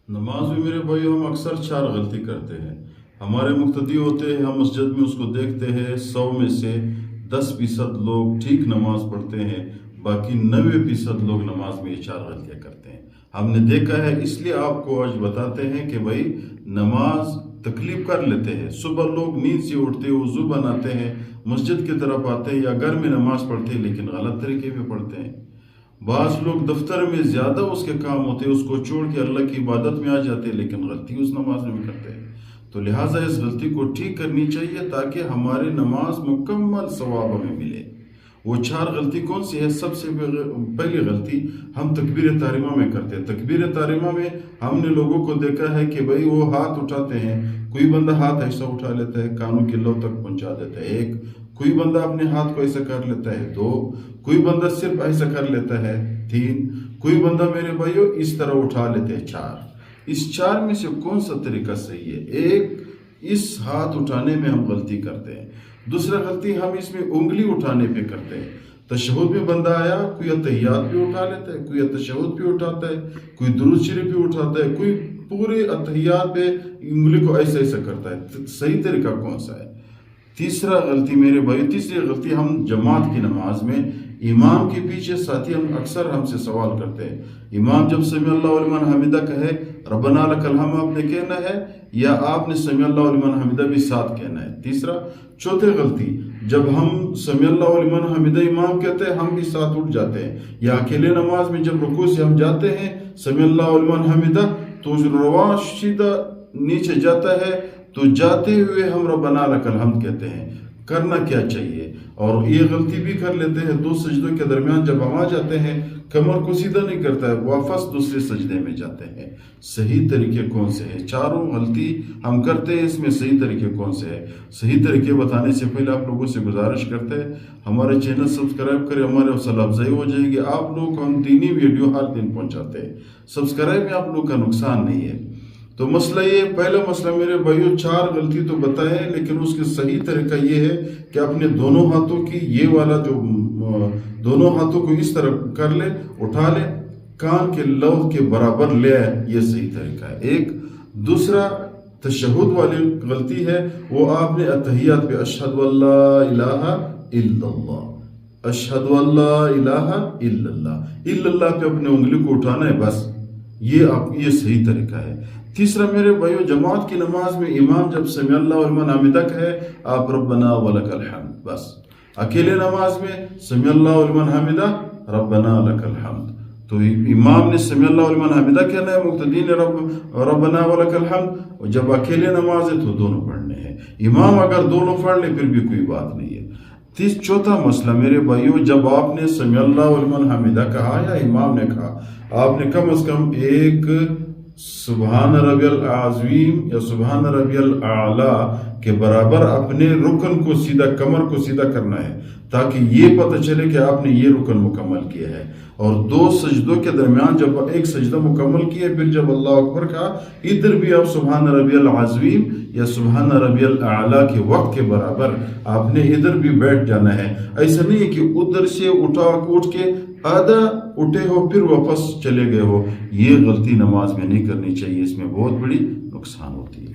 نماز میں میرے بھائی ہم اکثر 4 غلطی کرتے ہیں۔ ہمارے مقتدی ہوتے ہیں، ہم مسجد میں اس کو دیکھتے ہیں 100 میں سے 10% لوگ ٹھیک نماز پڑھتے ہیں، باقی 90% لوگ نماز میں یہ 4 غلطیاں کرتے ہیں۔ ہم نے دیکھا ہے، اس لیے آپ کو آج بتاتے ہیں کہ بھائی نماز تکلیف کر لیتے ہیں۔ صبح لوگ نیند سے اٹھتے ہیں، وضو بناتے ہیں، مسجد کی طرف آتے ہیں یا گھر میں نماز پڑھتے ہیں، لیکن غلط طریقے میں پڑھتے ہیں۔ بعض لوگ دفتر میں زیادہ اس کے کام ہوتے ہیں، اس کو چھوڑ کے اللہ کی عبادت میں آ جاتے ہیں، لیکن غلطی اس نماز میں کرتے ہیں۔ تو لہٰذا اس غلطی کو ٹھیک کرنی چاہیے تاکہ ہماری نماز مکمل ثواب ہمیں ملے۔ وہ 4 غلطی کون سی ہے؟ سب سے پہلی غلطی ہم تکبیر تحریمہ میں کرتے ہیں۔ تکبیر تحریمہ میں ہم نے لوگوں کو دیکھا ہے کہ بھائی وہ ہاتھ اٹھاتے ہیں، کوئی بندہ ہاتھ ایسا اٹھا لیتا ہے، کانوں کی لو تک پہنچا دیتا ہے 1، کوئی بندہ اپنے ہاتھ کو ایسا کر لیتا ہے 2، کوئی بندہ صرف ایسا کر لیتا ہے 3، کوئی بندہ میرے بھائیو اس طرح اٹھا لیتے ہیں 4۔ اس 4 میں سے کون سا طریقہ صحیح ہے؟ ایک، اس ہاتھ اٹھانے میں ہم غلطی کرتے ہیں۔ دوسرا غلطی ہم اس میں انگلی اٹھانے پہ کرتے ہیں۔ تشہد میں بندہ آیا، کوئی اتحیات بھی اٹھا لیتا ہے، کوئی تشہد بھی اٹھاتا ہے، کوئی درود شریف بھی اٹھاتا ہے، کوئی پورے اتحیات پہ انگلی کو ایسا ایسا کرتا ہے۔ صحیح طریقہ کون سا ہے؟ تیسری غلطی ہم جماعت کی نماز میں امام کے پیچھے ساتھی ہم سے سوال کرتے ہیں۔ امام جب سمیع اللہ لمن حمدہ کہے ربنا لک الحمد آپ نے کہنا ہے یا آپ نے سمیع اللہ لمن حمدہ بھی ساتھ کہنا ہے؟ چوتھی غلطی، جب ہم سمیع اللہ لمن حمدہ امام کہتے ہیں ہم بھی ساتھ اٹھ جاتے ہیں، یا اکیلے نماز میں جب رکوع سے ہم جاتے ہیں سمیع اللہ لمن حمدہ تو رواں سیدھا نیچے جاتا ہے، تو جاتے ہوئے ہم ربنا لک الحمد کہتے ہیں۔ کرنا کیا چاہیے؟ اور یہ غلطی بھی کر لیتے ہیں 2 سجدوں کے درمیان جب ہم آ جاتے ہیں کمر کو سیدھا نہیں کرتا ہے، واپس دوسرے سجدے میں جاتے ہیں۔ صحیح طریقے کون سے ہیں؟ 4 غلطی ہم کرتے ہیں، اس میں صحیح طریقے کون سے ہیں؟ صحیح طریقے بتانے سے پہلے آپ لوگوں سے گزارش کرتے ہیں ہمارے چینل سبسکرائب کریں، ہمارے حوصلہ افزائی ہو جائے گی۔ آپ لوگ کو ہم دینی ویڈیو ہر دن پہنچاتے ہیں، سبسکرائب میں آپ لوگ کا نقصان نہیں ہے۔ تو مسئلہ پہلا مسئلہ میرے بھائیو 4 غلطی تو بتائیں، لیکن اس کے صحیح طریقہ یہ ہے کہ اپنے دونوں ہاتھوں کی یہ والا جو دونوں ہاتھوں کو اس طرح کر لے، اٹھا لے، کان کے لو کے برابر لے آئے، یہ صحیح طریقہ ہے ایک۔ دوسرا تشہد والی غلطی ہے، وہ آپ نے اتحیات پہ اشہد اللہ الہ الا اللہ، اشہد اللہ الہ الا اللہ پہ اپنے انگلی کو اٹھانا ہے، بس یہ صحیح طریقہ ہے۔ تیسرا میرے بھائیو، جماعت کی نماز میں امام جب سمیع اللہ لمن حمدہ کہے آپ ربنا ولک الحمد، بس۔ اکیلے نماز میں سمیع اللہ لمن حمدہ ربنا لک الحمد، تو امام نے سمیع اللہ لمن حمدہ کہنا ہے، مقتدی نے ربنا ولک الحمد، اور جب اکیلے نماز ہے تو دونوں پڑھنے ہیں۔ امام اگر دونوں پڑھ لے پھر بھی کوئی بات نہیں ہے۔ چوتھا مسئلہ میرے بھائیو، جب آپ نے سمیع اللہ لمن حمدہ کہا یا امام نے کہا، آپ نے کم از کم ایک سبحان ربی العظیم یا سبحان ربی الاعلی کے برابر اپنے رکن کو سیدھا، کمر کو سیدھا کرنا ہے، تاکہ یہ پتہ چلے کہ آپ نے یہ رکن مکمل کیا ہے۔ اور 2 سجدوں کے درمیان جب ایک سجدہ مکمل کیا، پھر جب اللہ اکبر کہا، ادھر بھی آپ سبحان ربی العظیم یا سبحان ربی الاعلی کے وقت کے برابر آپ نے ادھر بھی بیٹھ جانا ہے۔ ایسا نہیں ہے کہ ادھر سے اٹھ کے آدھا اٹھے ہو پھر واپس چلے گئے ہو، یہ غلطی نماز میں نہیں کرنی چاہیے، اس میں بہت بڑی نقصان ہوتی ہے۔